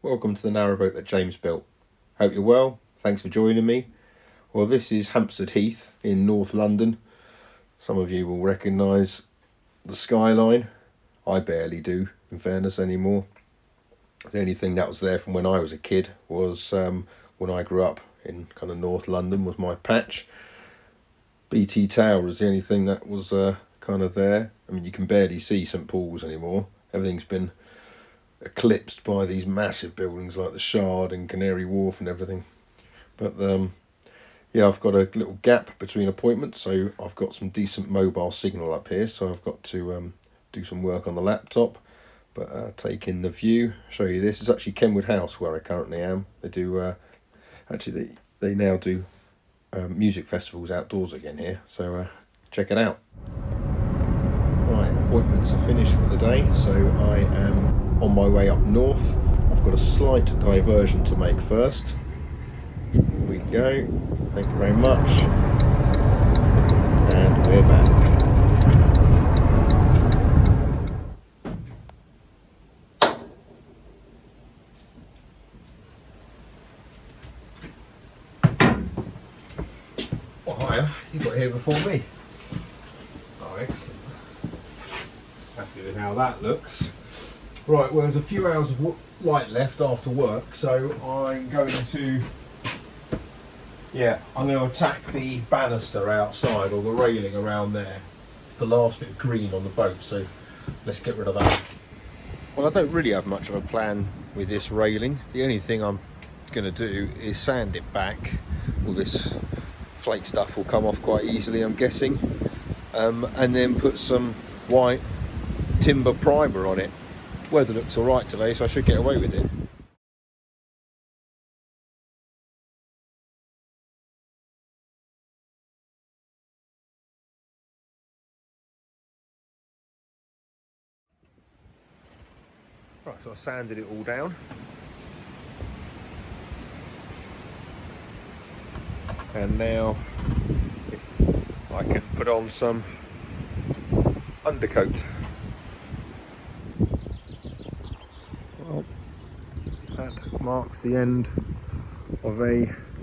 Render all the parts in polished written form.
welcome to the narrowboat that James built. Hope you're well, thanks for joining me. Well, this is Hampstead Heath in North London. Some of you will recognise the skyline. I barely do, in fairness, anymore. The only thing that was there from when I was a kid was when I grew up in kind of North London was my patch. BT Tower is the only thing that was kind of there. I mean, you can barely see St Paul's anymore. Everything's been eclipsed by these massive buildings like the Shard and Canary Wharf and everything. But yeah, I've got a little gap between appointments, so I've got some decent mobile signal up here, so I've got to do some work on the laptop. But take in the view, show you this. It's actually Kenwood House where I currently am. They do actually they now do music festivals outdoors again here, so check it out. Right, appointments are finished for the day, so I am on my way up north. I've got a slight diversion to make first. Here we go. Thank you very much. And we're back. Oh, hiya. You got here before me. Oh, excellent. Happy with how that looks. Right, well, there's a few hours of light left after work, so I'm going to attack the banister outside, or the railing around there. It's the last bit of green on the boat, so let's get rid of that. Well, I don't really have much of a plan with this railing. The only thing I'm going to do is sand it back. All this flake stuff will come off quite easily, I'm guessing, and then put some white timber primer on it. Weather looks alright today, so I should get away with it. Right, so I sanded it all down. And now I can put on some undercoat. Well, that marks the end of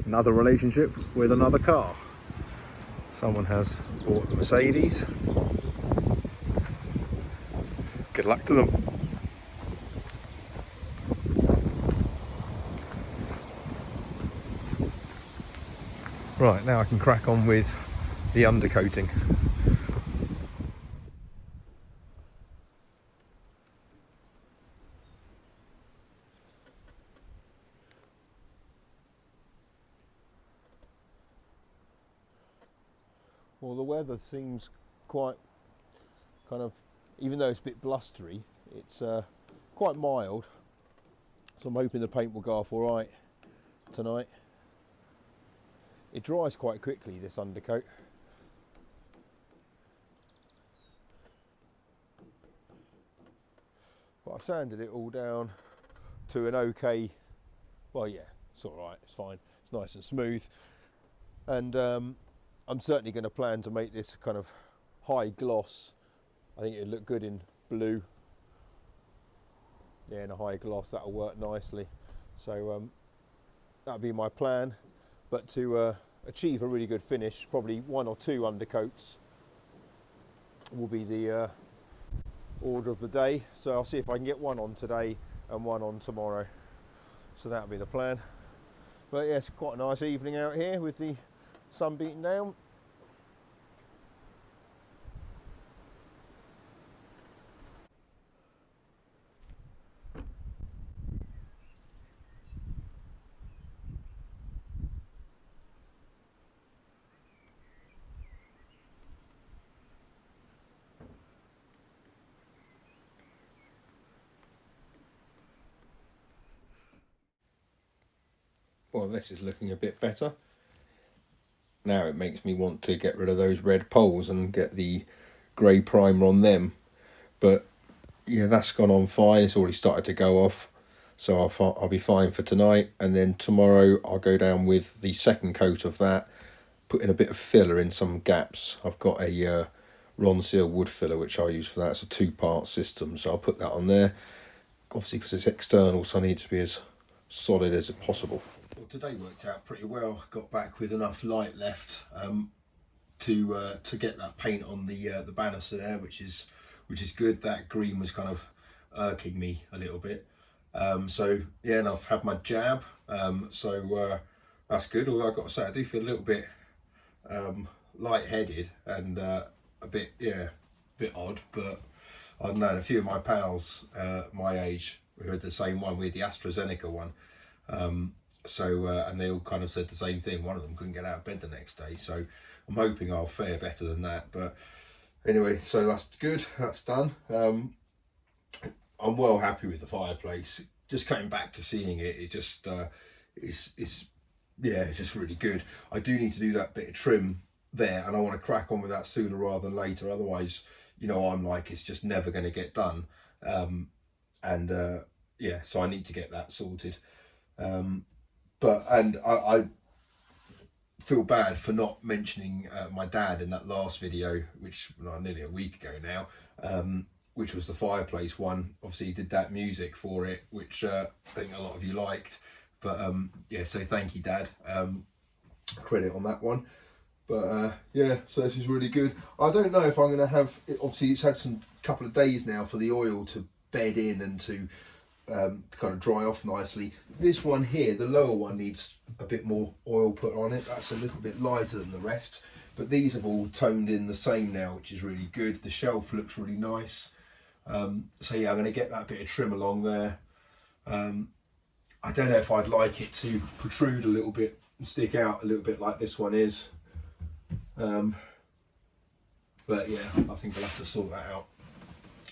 another relationship with another car. Someone has bought a Mercedes. Good luck to them. Right, now I can crack on with the undercoating. Well, the weather seems quite kind of, even though it's a bit blustery, it's quite mild. So I'm hoping the paint will go off all right tonight. It dries quite quickly, this undercoat. But I've sanded it all down to an okay, well, yeah, it's all right, it's fine. It's nice and smooth. And I'm certainly going to plan to make this kind of high gloss. I think it'll look good in blue. Yeah, in a high gloss, that'll work nicely. So that'll be my plan. But to achieve a really good finish, probably one or two undercoats will be the order of the day. So I'll see if I can get one on today and one on tomorrow. So that'll be the plan. But yeah, it's quite a nice evening out here with the sun beating down. Well, this is looking a bit better. Now it makes me want to get rid of those red poles and get the grey primer on them. But yeah, that's gone on fine. It's already started to go off. So I'll be fine for tonight. And then tomorrow I'll go down with the second coat of that, put in a bit of filler in some gaps. I've got a Ron Seal wood filler, which I'll use for that. It's a two-part system, so I'll put that on there. Obviously, because it's external, so I need to be as solid as possible. Well, today worked out pretty well. Got back with enough light left to get that paint on the banister there, which is good. That green was kind of irking me a little bit. So yeah, and I've had my jab, so that's good. Although I've got to say, I do feel a little bit lightheaded and a bit odd, but I don't know. A few of my pals my age who had the same one, we had the AstraZeneca one, and they all kind of said the same thing. One of them couldn't get out of bed the next day, so I'm hoping I'll fare better than that. But anyway, so that's good, that's done. I'm well happy with the fireplace. Just coming back to seeing it, it just it's just really good. I do need to do that bit of trim there, and I want to crack on with that sooner rather than later. Otherwise, you know, I'm like, it's just never going to get done. Yeah, so I need to get that sorted. I feel bad for not mentioning my dad in that last video, which nearly a week ago now, which was the fireplace one. Obviously he did that music for it, which I think a lot of you liked. But yeah, so thank you, Dad. Credit on that one. But yeah, so this is really good. I don't know if I'm going to have it. Obviously it's had some couple of days now for the oil to bed in and to kind of dry off nicely. This one here, the lower one, needs a bit more oil put on it. That's a little bit lighter than the rest, but these have all toned in the same now, which is really good. The shelf looks really nice. So yeah, I'm going to get that bit of trim along there. I don't know if I'd like it to protrude a little bit and stick out a little bit like this one is. But yeah, I think I'll have to sort that out.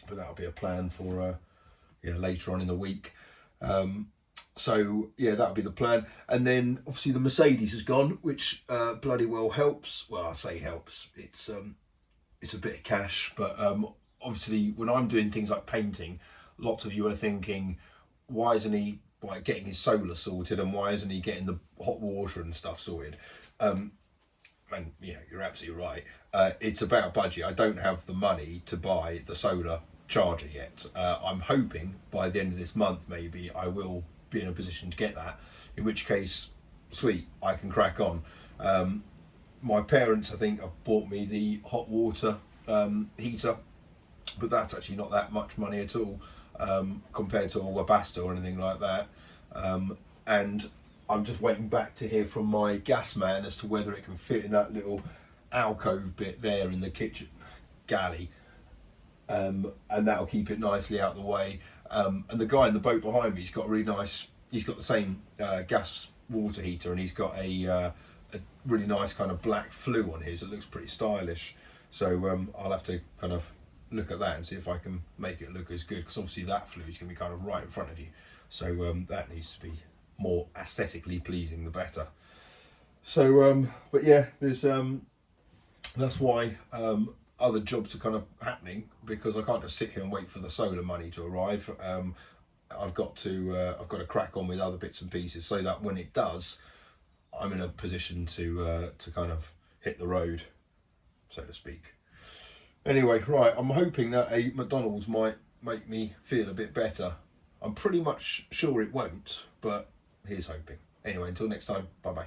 But that'll be a plan for later on in the week. So yeah, that'll be the plan. And then obviously the Mercedes has gone, which bloody well helps. Well, I say helps. It's a bit of cash, but obviously when I'm doing things like painting, lots of you are thinking, why isn't he getting his solar sorted, and why isn't he getting the hot water and stuff sorted? And yeah, you're absolutely right. It's about budget. I don't have the money to buy the solar charger yet. I'm hoping by the end of this month maybe I will be in a position to get that, in which case sweet, I can crack on. My parents, I think, have bought me the hot water heater, but that's actually not that much money at all compared to a Webasto or anything like that. And I'm just waiting back to hear from my gas man as to whether it can fit in that little alcove bit there in the kitchen galley, and that'll keep it nicely out of the way. And the guy in the boat behind me, he's got the same gas water heater, and he's got a really nice kind of black flue on his. It looks pretty stylish. So I'll have to kind of look at that and see if I can make it look as good, because obviously that flue is going to be kind of right in front of you. So that needs to be more aesthetically pleasing, the better. So but yeah, there's that's why other jobs are kind of happening, because I can't just sit here and wait for the solar money to arrive. I've got to crack on with other bits and pieces, so that when it does, I'm in a position to kind of hit the road, so to speak. Anyway, right, I'm hoping that a McDonald's might make me feel a bit better. I'm pretty much sure it won't, but here's hoping. Anyway, until next time, bye bye.